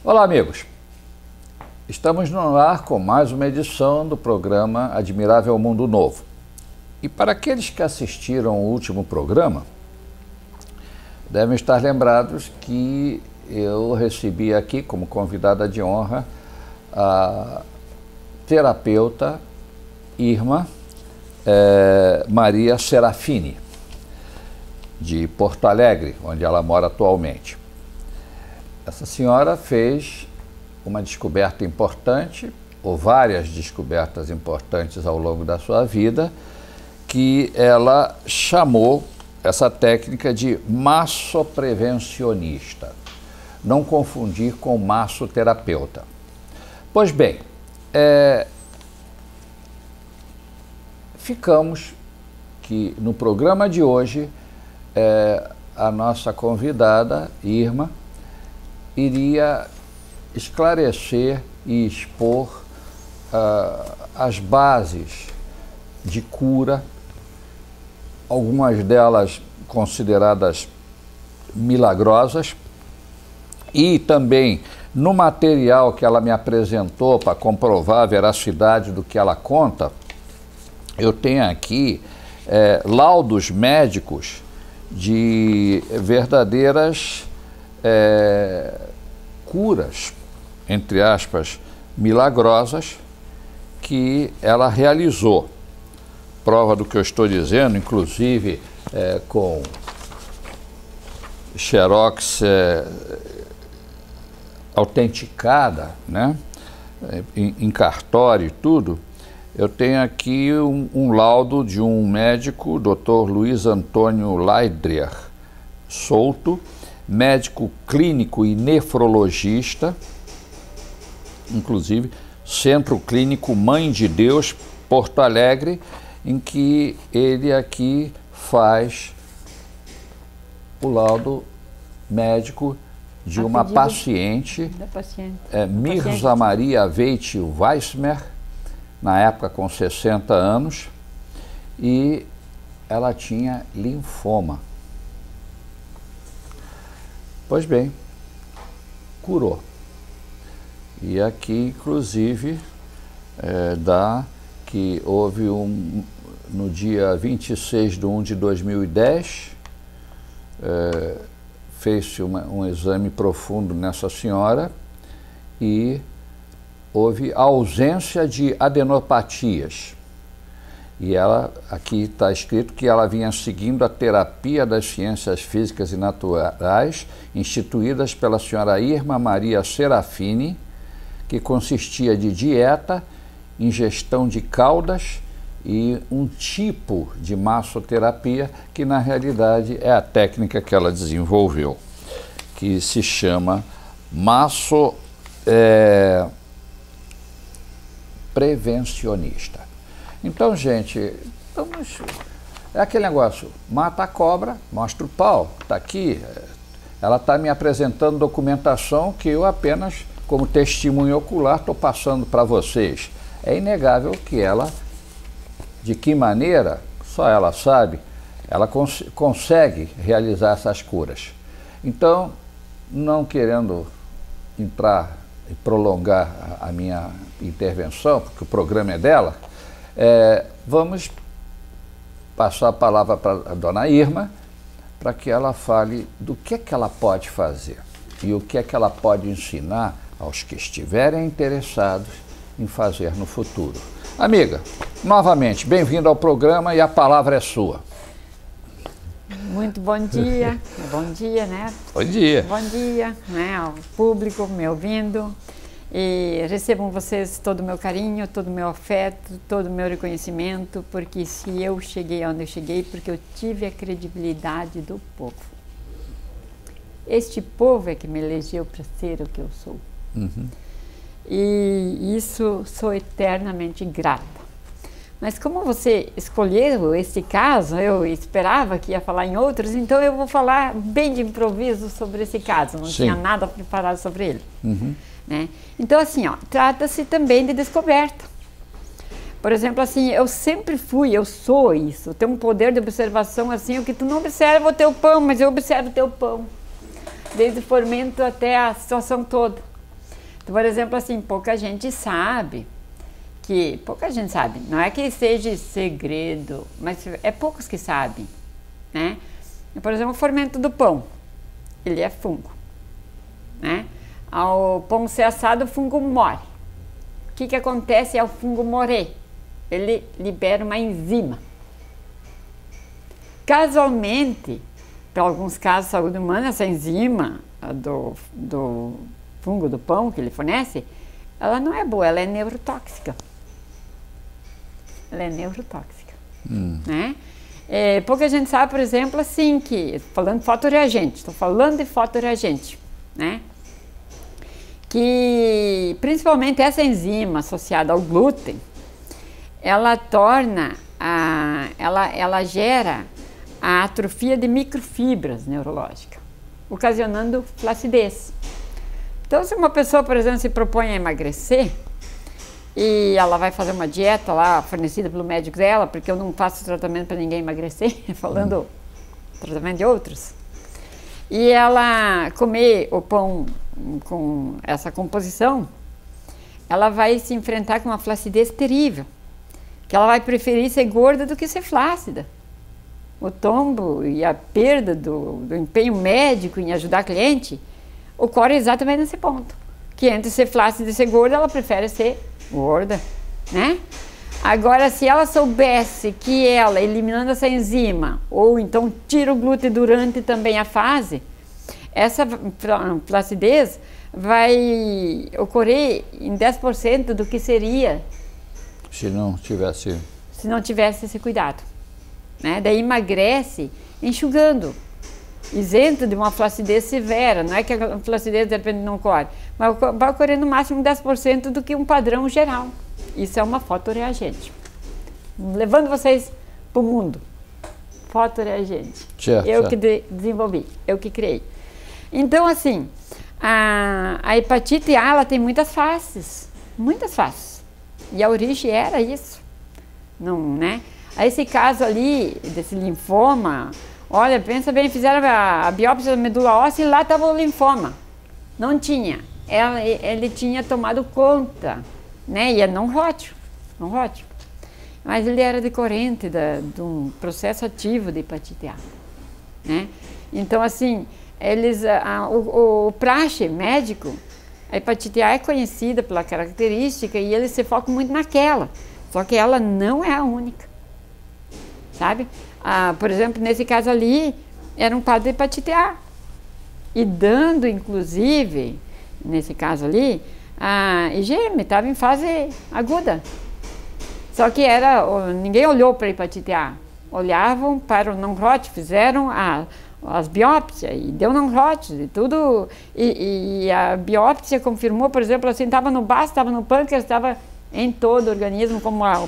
Olá, amigos. Estamos no ar com mais uma edição do programa Admirável Mundo Novo. E para aqueles que assistiram o último programa, devem estar lembrados que eu recebi aqui como convidada de honra a terapeuta Irma Maria Serafini, de Porto Alegre, onde ela mora atualmente. Essa senhora fez uma descoberta importante, ou várias descobertas importantes ao longo da sua vida, que ela chamou essa técnica de massoprevencionista. Não confundir com massoterapeuta. Pois bem, ficamos que no programa de hoje a nossa convidada, Irma, iria esclarecer e expor as bases de cura, algumas delas consideradas milagrosas, e também no material que ela me apresentou para comprovar a veracidade do que ela conta, eu tenho aqui laudos médicos de verdadeiras curas, entre aspas, milagrosas, que ela realizou. Prova do que eu estou dizendo, inclusive com xerox autenticada, né? Em cartório e tudo. Eu tenho aqui um laudo de um médico, Dr. Luiz Antônio Laidrer Souto, médico clínico e nefrologista, inclusive Centro Clínico Mãe de Deus, Porto Alegre, em que ele aqui faz o laudo médico de uma paciente, Mirza Maria Veit Weissmer, na época com 60 anos, e ela tinha linfoma. Pois bem, curou. E aqui, inclusive, dá que houve no dia 26 de 1 de 2010, fez-se um exame profundo nessa senhora e houve ausência de adenopatias. E ela, aqui está escrito que ela vinha seguindo a terapia das ciências físicas e naturais instituídas pela senhora Irma Maria Serafini, que consistia de dieta, ingestão de caudas e um tipo de massoterapia, que na realidade é a técnica que ela desenvolveu, que se chama massoprevencionista. Então, gente, é aquele negócio, mata a cobra, mostra o pau, está aqui. Ela está me apresentando documentação que eu apenas, como testemunho ocular, estou passando para vocês. É inegável que ela, de que maneira, só ela sabe, ela consegue realizar essas curas. Então, não querendo entrar e prolongar a minha intervenção, porque o programa é dela, vamos passar a palavra para a dona Irma, para que ela fale do que ela pode fazer e o que ela pode ensinar aos que estiverem interessados em fazer no futuro. Amiga, novamente, bem-vinda ao programa e a palavra é sua. Muito bom dia, bom dia, né? Bom dia. Bom dia, né, ao público me ouvindo. E recebam vocês todo o meu carinho, todo o meu afeto, todo o meu reconhecimento, porque se eu cheguei onde eu cheguei, porque eu tive a credibilidade do povo. Este povo é que me elegeu para ser o que eu sou. Uhum. E isso sou eternamente grata. Mas como você escolheu esse caso, eu esperava que ia falar em outros, então eu vou falar bem de improviso sobre esse caso, não tinha nada preparado sobre ele. Uhum. Né? Então, assim, trata-se também de descoberta. Por exemplo, assim, eu sempre fui, eu sou isso, tenho um poder de observação assim, o que tu não observa é o teu pão, mas eu observo o teu pão. Desde o fermento até a situação toda. Então, por exemplo, assim, pouca gente sabe, não é que seja segredo, mas é poucos que sabem, né? Por exemplo, o fermento do pão, ele é fungo, né? Ao pão ser assado, o fungo morre. O que acontece ao fungo morrer? Ele libera uma enzima. Casualmente, para alguns casos de saúde humana, essa enzima do fungo do pão que ele fornece, ela não é boa, ela é neurotóxica. Ela é neurotóxica, né? Pouca gente sabe, por exemplo, assim, que, falando de fotoreagente, estou falando de fotoreagente, né? Que, principalmente essa enzima associada ao glúten, ela ela gera a atrofia de microfibras neurológicas, ocasionando flacidez. Então, se uma pessoa, por exemplo, se propõe a emagrecer e ela vai fazer uma dieta lá fornecida pelo médico dela, porque eu não faço tratamento para ninguém emagrecer, falando tratamento de outros, e ela comer o pão com essa composição, ela vai se enfrentar com uma flacidez terrível, que ela vai preferir ser gorda do que ser flácida. O tombo e a perda do empenho médico em ajudar a cliente ocorre exatamente nesse ponto, que entre ser flácida e ser gorda, ela prefere ser gorda, né? Agora, se ela soubesse que ela, eliminando essa enzima, ou então tira o glúten durante também a fase, essa flacidez vai ocorrer em 10% do que seria se não tivesse esse cuidado, né? Daí emagrece enxugando, isento de uma flacidez severa. Não é que a flacidez de repente não ocorre, mas vai ocorrer no máximo 10% do que um padrão geral. Isso é uma fotoreagente. Levando vocês para o mundo. Fotoreagente. Eu que desenvolvi, eu que criei. Então, assim, a hepatite A, ela tem muitas faces. Muitas faces. E a origem era isso. Não, né? Esse caso ali, desse linfoma, olha, pensa bem, fizeram a biópsia da medula óssea e lá estava o linfoma. Não tinha. Ele tinha tomado conta, né? E é não Hodgkin. Mas ele era decorrente de um processo ativo de hepatite A, né? Então, assim, o praxe médico, a hepatite A é conhecida pela característica e eles se focam muito naquela. Só que ela não é a única, sabe? Por exemplo, nesse caso ali, era um quadro de hepatite A. E dando, inclusive, nesse caso ali, a IgM estava em fase aguda. Só que ninguém olhou para a hepatite A. Olhavam para o non-Hodgkin, fizeram as biópsias e deu non-Hodgkin e tudo. E a biópsia confirmou, por exemplo, assim, estava no baço, estava no pâncreas, estava em todo o organismo, como a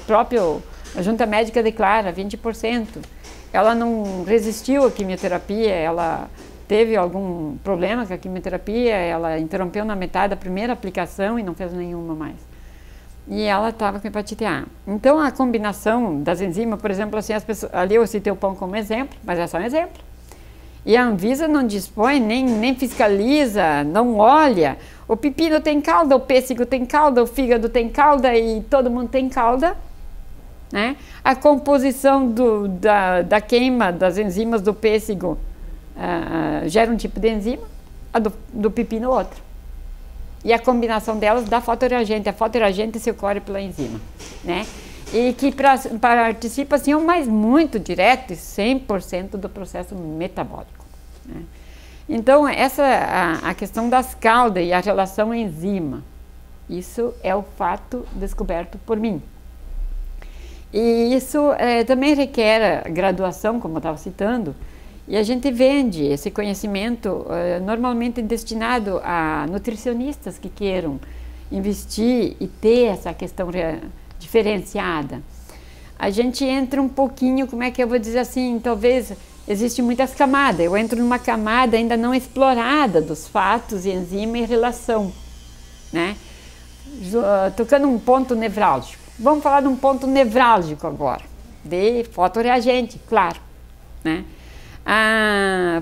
junta médica declara, 20%. Ela não resistiu à quimioterapia, ela teve algum problema com a quimioterapia, ela interrompeu na metade da primeira aplicação e não fez nenhuma mais. E ela estava com hepatite A. Então, a combinação das enzimas, por exemplo, assim, ali eu citei o pão como exemplo, mas é só um exemplo. E a Anvisa não dispõe, nem fiscaliza, não olha. O pepino tem calda, o pêssego tem calda, o fígado tem calda e todo mundo tem calda, né? A composição da queima das enzimas do pêssego gera um tipo de enzima, a do pepino outra. E a combinação delas dá fotoreagente. A fotoreagente se ocorre pela enzima, né? E que participa, assim, mas muito direto, 100% do processo metabólico, né? Então, a questão das caldas e a relação enzima, isso é o fato descoberto por mim. E isso também requer graduação, como eu estava citando, e a gente vende esse conhecimento normalmente destinado a nutricionistas que queiram investir e ter essa questão diferenciada. A gente entra um pouquinho, como é que eu vou dizer assim, talvez existem muitas camadas. Eu entro numa camada ainda não explorada dos fatos e enzima e relação, né? Tocando um ponto nevrálgico. Vamos falar de um ponto nevrálgico agora, de fotoreagente, claro, né?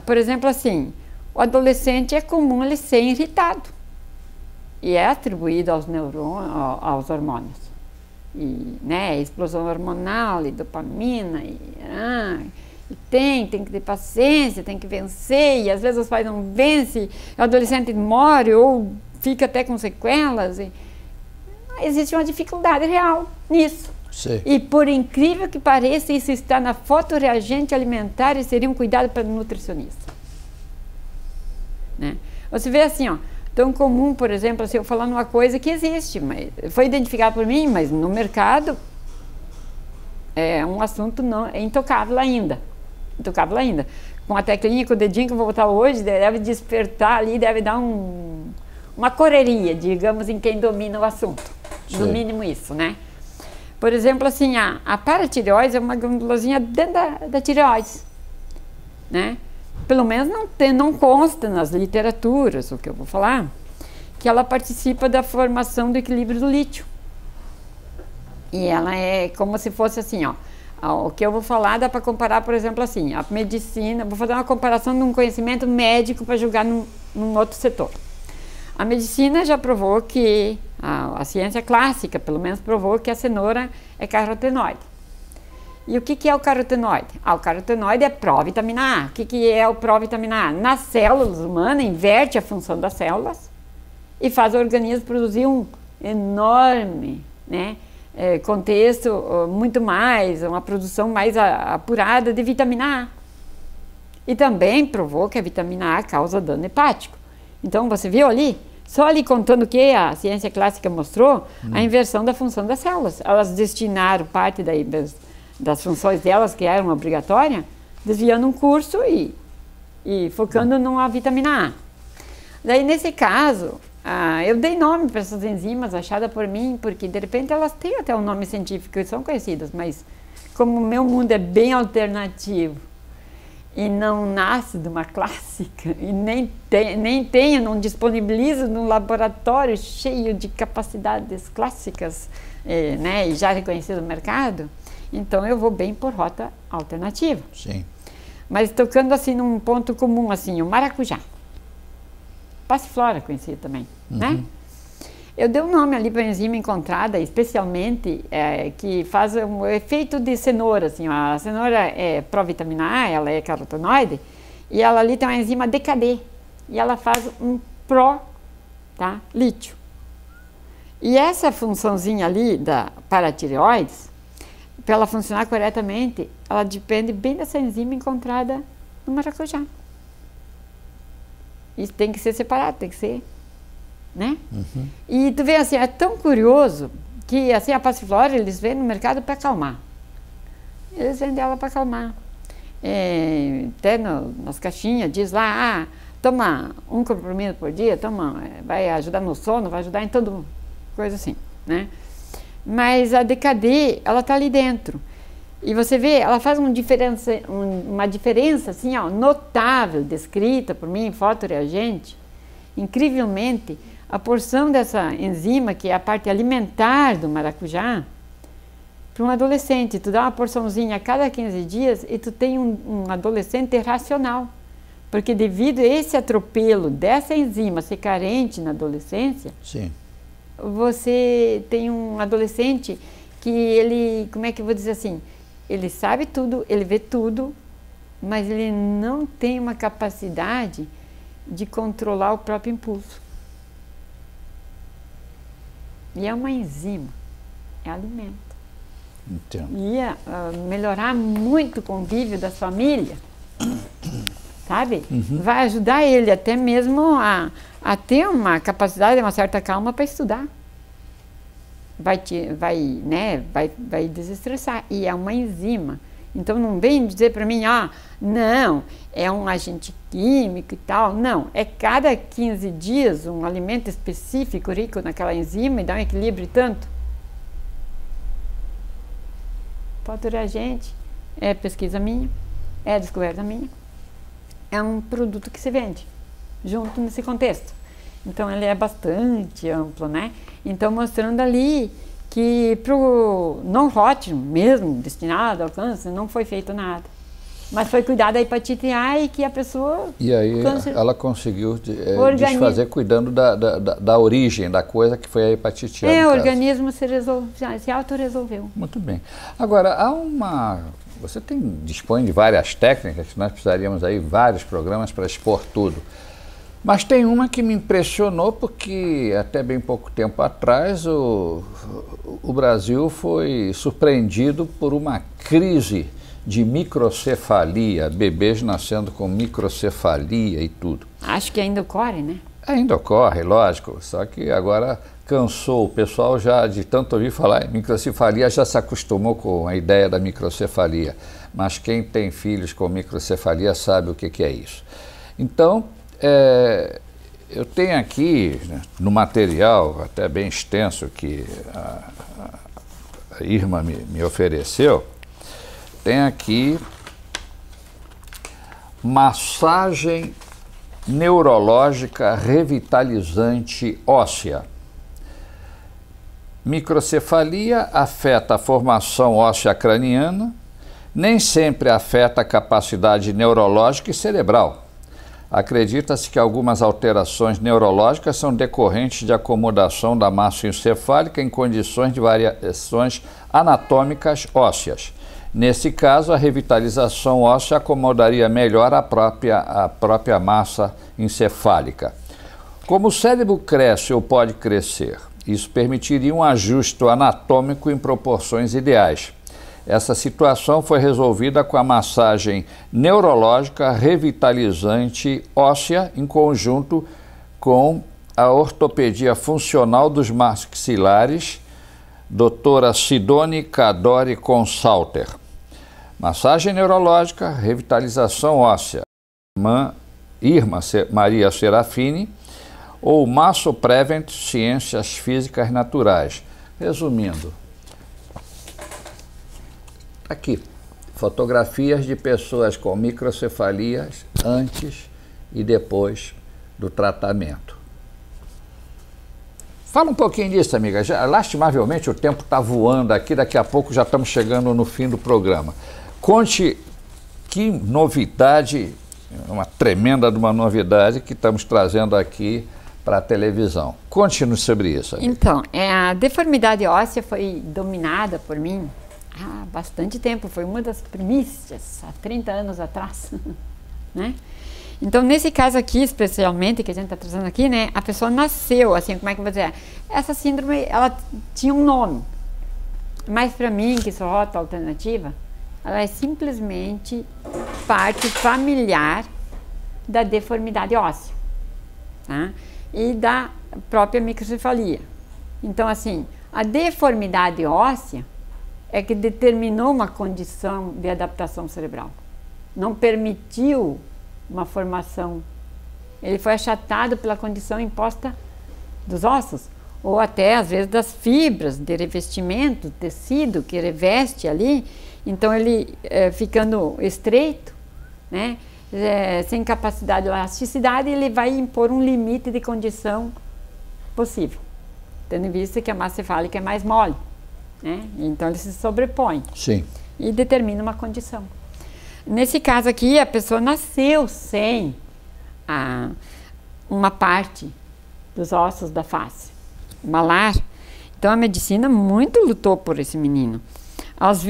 Por exemplo, assim, o adolescente é comum ele ser irritado. e é atribuído aos neurônios, aos hormônios. E, né, explosão hormonal, e dopamina, e tem que ter paciência, tem que vencer, e às vezes os pais não vencem, o adolescente morre ou fica até com sequelas. Existe uma dificuldade real nisso. Sim. E por incrível que pareça, isso está na fotoreagente alimentar e seria um cuidado para o nutricionista. Né? Você vê assim, ó, tão comum, por exemplo, assim, eu falando uma coisa que existe, mas foi identificado por mim, mas no mercado é um assunto não, é intocável ainda. Intocável ainda. Com a teclinha, com o dedinho que eu vou botar hoje, deve despertar ali, deve dar uma correria, digamos, em quem domina o assunto. Sim. No mínimo isso, né? Por exemplo, assim, a paratireoide é uma glândulazinha dentro da tireoide, né? Pelo menos não consta nas literaturas, o que eu vou falar, que ela participa da formação do equilíbrio do lítio. E ela é como se fosse assim, ó, o que eu vou falar dá para comparar, por exemplo, assim, a medicina, vou fazer uma comparação de um conhecimento médico para julgar num outro setor. A medicina já provou que, a ciência clássica, pelo menos, provou que a cenoura é carotenoide. E o que é o carotenoide? O carotenoide é provitamina A. O que é o provitamina A? Nas células humanas, inverte a função das células e faz o organismo produzir um enorme, né, contexto, muito mais, uma produção mais apurada de vitamina A. E também provou que a vitamina A causa dano hepático. Então, você viu ali? Só ali contando o que a ciência clássica mostrou, a inversão da função das células. Elas destinaram parte das funções delas, que eram obrigatórias, desviando um curso e focando numa vitamina A. Daí, nesse caso, eu dei nome para essas enzimas achadas por mim, porque de repente elas têm até um nome científico e são conhecidas, mas como o meu mundo é bem alternativo e não nasce de uma clássica, e nem não disponibiliza num laboratório cheio de capacidades clássicas, né, e já reconhecido no mercado, então eu vou bem por rota alternativa. Sim. Mas tocando assim num ponto comum, assim, o maracujá. Passiflora conhecido também, né? Eu dei um nome ali para a enzima encontrada, especialmente, que faz um efeito de cenoura, assim, a cenoura é provitamina A, ela é carotenoide, e ela ali tem uma enzima DKD, e ela faz um tá, lítio. E essa funçãozinha ali da paratireoides, para ela funcionar corretamente, ela depende bem dessa enzima encontrada no maracujá. Isso tem que ser separado, tem que ser, né? E tu vê assim, é tão curioso que assim, a passiflora eles vendem no mercado para acalmar. Eles vendem ela para acalmar. Até nas caixinhas diz lá, toma um comprimido por dia, vai ajudar no sono, vai ajudar em tudo, coisa assim, né? Mas a DKD, ela tá ali dentro. E você vê, ela faz uma diferença assim, ó, notável, descrita por mim em fotoreagente. Incrivelmente, a porção dessa enzima, que é a parte alimentar do maracujá, para um adolescente, tu dá uma porçãozinha a cada 15 dias e tu tem um adolescente racional. Porque devido a esse atropelo dessa enzima ser carente na adolescência, sim, você tem um adolescente que ele, como é que eu vou dizer assim, ele sabe tudo, ele vê tudo, mas ele não tem uma capacidade de controlar o próprio impulso. E é uma enzima, é alimento. Entendo. Ia melhorar muito o convívio das famílias, sabe? Vai ajudar ele até mesmo a ter uma capacidade, uma certa calma para estudar. Vai desestressar. E é uma enzima. Então não vem dizer para mim, não, é um agente químico e tal. Não, é cada 15 dias um alimento específico rico naquela enzima e dá um equilíbrio e tanto. Fotoreagente é pesquisa minha, é descoberta minha. É um produto que se vende junto nesse contexto. Então ele é bastante amplo, né? Então mostrando ali que para o não-Hodgkin mesmo, destinado ao câncer, não foi feito nada. Mas foi cuidar da hepatite A e que a pessoa... E aí ela conseguiu desfazer cuidando da origem da coisa, que foi a hepatite A. O organismo se autorresolveu. Muito bem. Agora, você dispõe de várias técnicas, que nós precisaríamos aí vários programas para expor tudo. Mas tem uma que me impressionou porque até bem pouco tempo atrás o Brasil foi surpreendido por uma crise de microcefalia, bebês nascendo com microcefalia e tudo. Acho que ainda ocorre, né? Ainda ocorre, lógico, só que agora cansou, o pessoal já de tanto ouvir falar em microcefalia já se acostumou com a ideia da microcefalia, mas quem tem filhos com microcefalia sabe o que é isso. Então, eu tenho aqui, né, no material até bem extenso que a Irma me ofereceu, tem aqui massagem neurológica revitalizante óssea. Microcefalia afeta a formação óssea craniana, nem sempre afeta a capacidade neurológica e cerebral. Acredita-se que algumas alterações neurológicas são decorrentes de acomodação da massa encefálica em condições de variações anatômicas ósseas. Nesse caso, a revitalização óssea acomodaria melhor a própria massa encefálica. Como o cérebro cresce ou pode crescer, isso permitiria um ajuste anatômico em proporções ideais. Essa situação foi resolvida com a massagem neurológica revitalizante óssea em conjunto com a ortopedia funcional dos maxilares, doutora Sidone Cadore Consalter. Massagem neurológica, revitalização óssea, Irma Maria Serafini, ou Massoprevent Ciências Físicas Naturais. Resumindo, aqui, fotografias de pessoas com microcefalias antes e depois do tratamento. Fala um pouquinho disso, amiga. Lastimavelmente o tempo está voando aqui, daqui a pouco já estamos chegando no fim do programa. Conte que novidade, uma tremenda de uma novidade que estamos trazendo aqui para a televisão. Conte-nos sobre isso, amiga. Então, a deformidade óssea foi dominada por mim há bastante tempo, foi uma das primícias, há 30 anos atrás, né? Então, nesse caso aqui, especialmente, que a gente está trazendo aqui, né, a pessoa nasceu, assim, como é que eu vou dizer? Essa síndrome, ela tinha um nome, mas para mim, que sou rota alternativa, ela é simplesmente parte familiar da deformidade óssea, tá? E da própria microcefalia. Então, assim, a deformidade óssea é que determinou uma condição de adaptação cerebral. Não permitiu uma formação. Ele foi achatado pela condição imposta dos ossos, ou até, às vezes, das fibras de revestimento, tecido que reveste ali. Então, ele ficando estreito, né, sem capacidade de elasticidade, ele vai impor um limite de condição possível, tendo em vista que a massa cefálica é mais mole, né? Então ele se sobrepõe. Sim. E determina uma condição. Nesse caso aqui, a pessoa nasceu sem uma parte dos ossos da face, malar. Então a medicina muito lutou por esse menino. Aos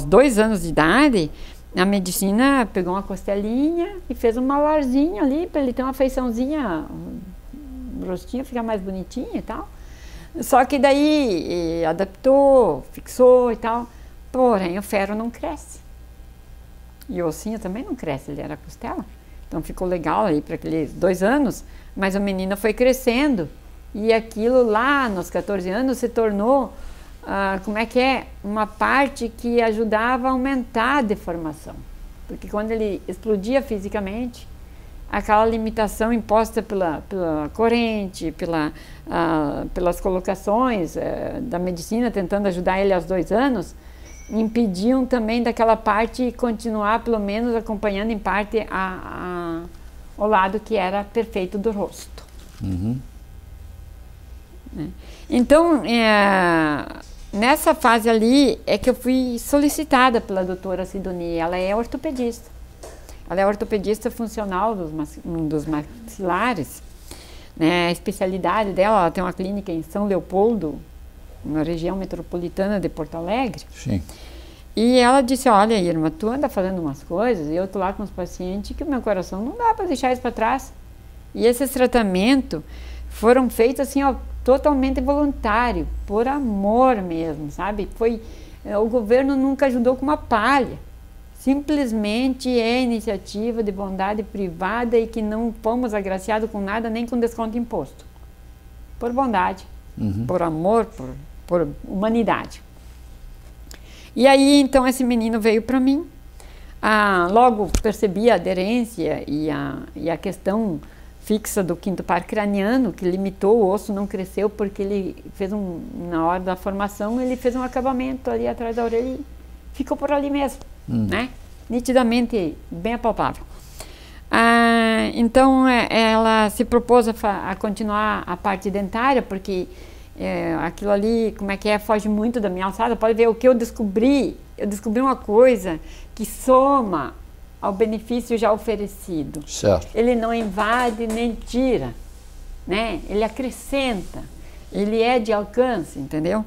2 anos de idade, a medicina pegou uma costelinha e fez um malarzinho ali para ele ter uma feiçãozinha, o rostinho ficar mais bonitinho e tal. Só que daí adaptou, fixou e tal, porém o ferro não cresce. E o ossinho também não cresce, ele era costela. Então ficou legal aí para aqueles 2 anos, mas o menino foi crescendo e aquilo lá nos 14 anos se tornou, uma parte que ajudava a aumentar a deformação. Porque quando ele explodia fisicamente, aquela limitação imposta pela corrente, pelas colocações da medicina tentando ajudar ele aos 2 anos, impediam também daquela parte continuar, pelo menos, acompanhando em parte o lado que era perfeito do rosto. Uhum. Então, nessa fase ali é que eu fui solicitada pela doutora Sidonia. Ela é ortopedista. Ela é ortopedista funcional dos maxilares, né? A especialidade dela, ela tem uma clínica em São Leopoldo, na região metropolitana de Porto Alegre. Sim. E ela disse, olha, Irma, tu anda fazendo umas coisas, e eu tô lá com os pacientes, que o meu coração não dá para deixar isso para trás. E esses tratamentos foram feitos assim, ó, totalmente voluntário, por amor mesmo, sabe? O governo nunca ajudou com uma palha. Simplesmente é iniciativa de bondade privada e que não fomos agraciados com nada, nem com desconto de imposto. Por bondade, por amor, por humanidade. E aí, então, esse menino veio para mim. Logo percebi a aderência e a questão fixa do quinto par craniano, que limitou, o osso não cresceu porque ele fez na hora da formação, ele fez um acabamento ali atrás da orelha e ficou por ali mesmo, né? Nitidamente bem apalpável. Então ela se propôs a continuar a parte dentária, porque aquilo ali, como é que é, foge muito da minha alçada. Pode ver o que eu descobri uma coisa que soma ao benefício já oferecido. Certo. Ele não invade nem tira, né? Ele acrescenta, ele é de alcance, entendeu?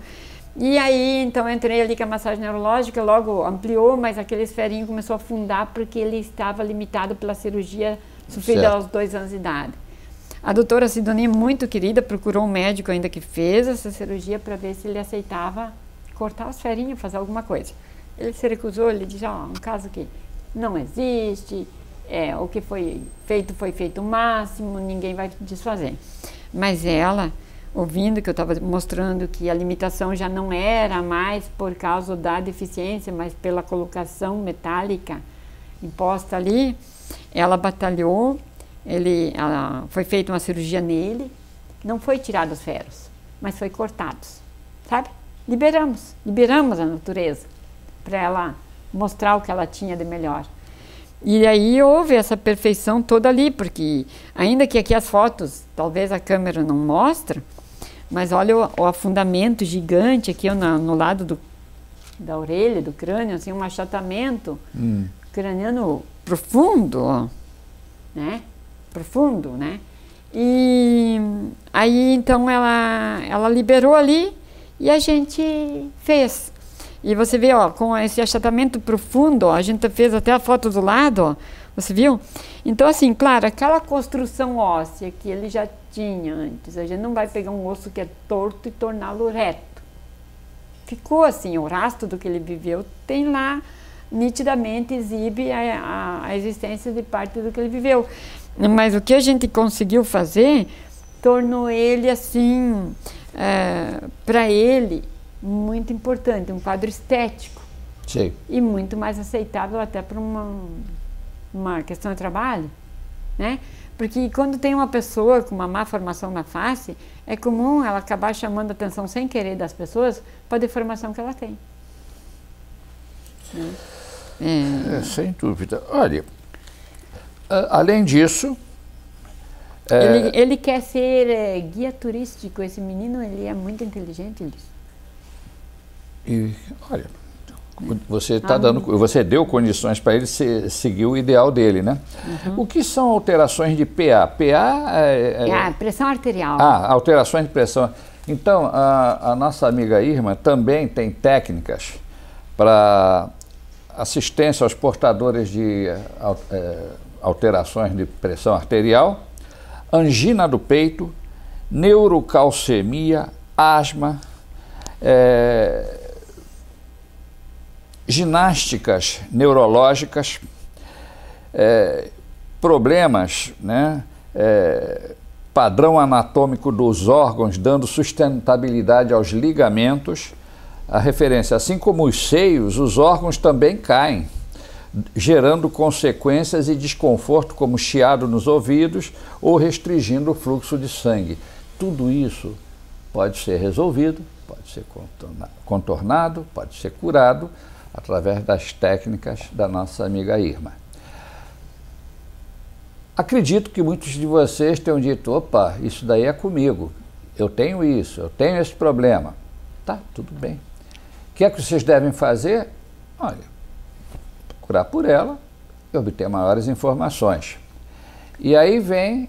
E aí, então, eu entrei ali com a massagem neurológica, logo ampliou, mas aquele esferinho começou a afundar porque ele estava limitado pela cirurgia sofrida aos 2 anos de idade. A doutora Sidonia, muito querida, procurou um médico ainda que fez essa cirurgia para ver se ele aceitava cortar o esferinho, fazer alguma coisa. Ele se recusou, ele disse, um caso que não existe, o que foi feito o máximo, ninguém vai desfazer. Mas ela, ouvindo que eu estava mostrando que a limitação já não era mais por causa da deficiência, mas pela colocação metálica imposta ali, ela batalhou, foi feita uma cirurgia nele, não foi tirado os ferros, mas foi cortados, sabe? Liberamos a natureza para ela mostrar o que ela tinha de melhor. E aí houve essa perfeição toda ali, porque ainda que aqui as fotos, talvez a câmera não mostra, mas olha o afundamento gigante aqui no lado da orelha, do crânio, assim, um achatamento craniano profundo, ó, né? Profundo, né? E aí então ela liberou ali e a gente fez. E você vê, ó, com esse achatamento profundo, ó, a gente fez até a foto do lado, ó, você viu? Então, assim, claro, aquela construção óssea que ele já tinha antes, a gente não vai pegar um osso que é torto e torná-lo reto. Ficou assim, o rastro do que ele viveu tem lá, nitidamente exibe a existência de parte do que ele viveu. Mas o que a gente conseguiu fazer tornou ele, assim, para ele, muito importante, um quadro estético. Sim. E muito mais aceitável até para uma questão de trabalho, né? Porque quando tem uma pessoa com uma má formação na face, é comum ela acabar chamando a atenção sem querer das pessoas para a deformação que ela tem. Né? Sem dúvida. Olha, além disso... Ele quer ser guia turístico, esse menino, ele é muito inteligente, Liz. E, olha, você deu condições para ele seguir o ideal dele, né? O que são alterações de PA? PA pressão arterial. Alterações de pressão. Então, a nossa amiga Irma também tem técnicas para assistência aos portadores de alterações de pressão arterial, angina do peito, neurocalcemia, asma, ginásticas neurológicas, problemas, né, padrão anatômico dos órgãos, dando sustentabilidade aos ligamentos. A referência, assim como os seios, os órgãos também caem, gerando consequências e desconforto como chiado nos ouvidos ou restringindo o fluxo de sangue. Tudo isso pode ser resolvido, pode ser contornado, pode ser curado através das técnicas da nossa amiga Irma. Acredito que muitos de vocês tenham dito, opa, isso daí é comigo, eu tenho isso, eu tenho esse problema. Tá, tudo bem. que é que vocês devem fazer? Olha, procurar por ela e obter maiores informações. E aí vem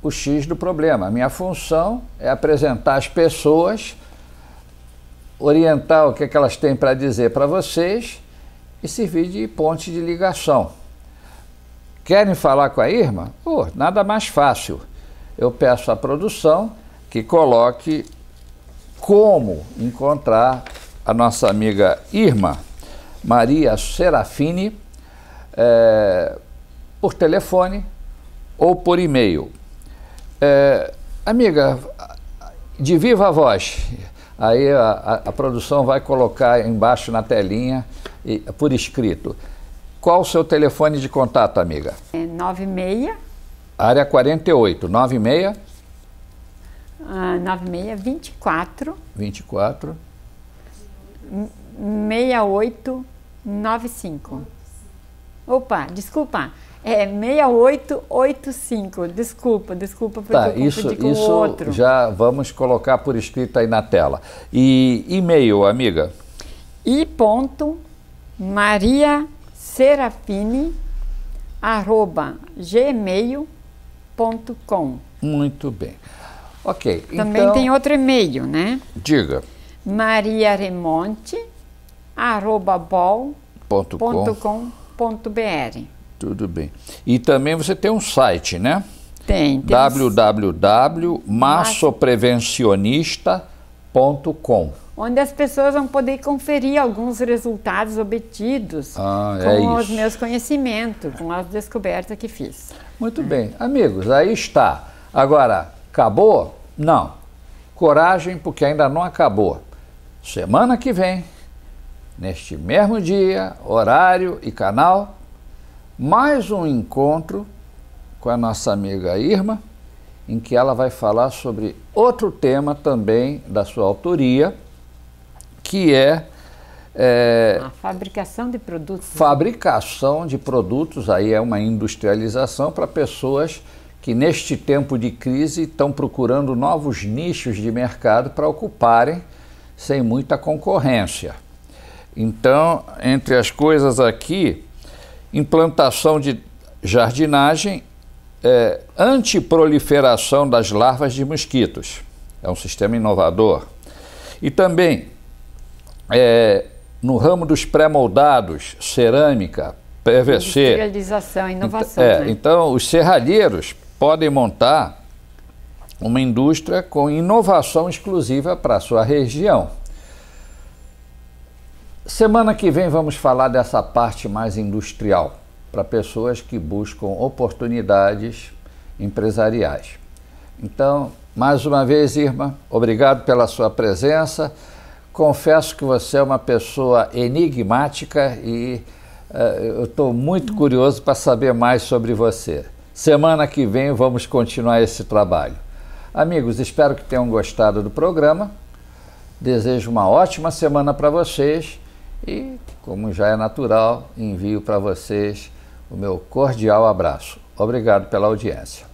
o X do problema. A minha função é apresentar as pessoas, orientar o que é que elas têm para dizer para vocês e servir de ponte de ligação. Querem falar com a Irma? Nada mais fácil. Eu peço à produção que coloque como encontrar a nossa amiga Irma Maria Serafini por telefone ou por e-mail. Amiga, de viva voz, aí a produção vai colocar embaixo na telinha, por escrito. Qual o seu telefone de contato, amiga? 96. Área 48, 96? 96 24. 24. 6895. Opa, desculpa. É 6885. Desculpa porque eu confundi com o outro. Já vamos colocar por escrito aí na tela. E e-mail, amiga? i.mariaserafini@gmail.com. Muito bem. Ok. Também então, tem outro e-mail, né? Diga. mariaremonte@bol.com.br. Tudo bem. E também você tem um site, né? Tem. www.massoprevencionista.com, onde as pessoas vão poder conferir alguns resultados obtidos com os meus conhecimentos, com as descobertas que fiz. Muito bem. Amigos, aí está. Agora, acabou? Não. Coragem, porque ainda não acabou. Semana que vem, neste mesmo dia, horário e canal, mais um encontro com a nossa amiga Irma, em que ela vai falar sobre outro tema também da sua autoria, que é a fabricação de produtos. Fabricação de produtos, aí é uma industrialização para pessoas que neste tempo de crise estão procurando novos nichos de mercado para ocuparem sem muita concorrência. Então, entre as coisas aqui, implantação de jardinagem, antiproliferação das larvas de mosquitos. É um sistema inovador. E também, no ramo dos pré-moldados, cerâmica, PVC. Industrialização, inovação. Né? Então, os serralheiros podem montar uma indústria com inovação exclusiva para a sua região. Semana que vem vamos falar dessa parte mais industrial, para pessoas que buscam oportunidades empresariais. Então, mais uma vez, Irma, obrigado pela sua presença. Confesso que você é uma pessoa enigmática e eu estou muito curioso para saber mais sobre você. Semana que vem vamos continuar esse trabalho. Amigos, espero que tenham gostado do programa. Desejo uma ótima semana para vocês e, como já é natural, envio para vocês o meu cordial abraço. Obrigado pela audiência.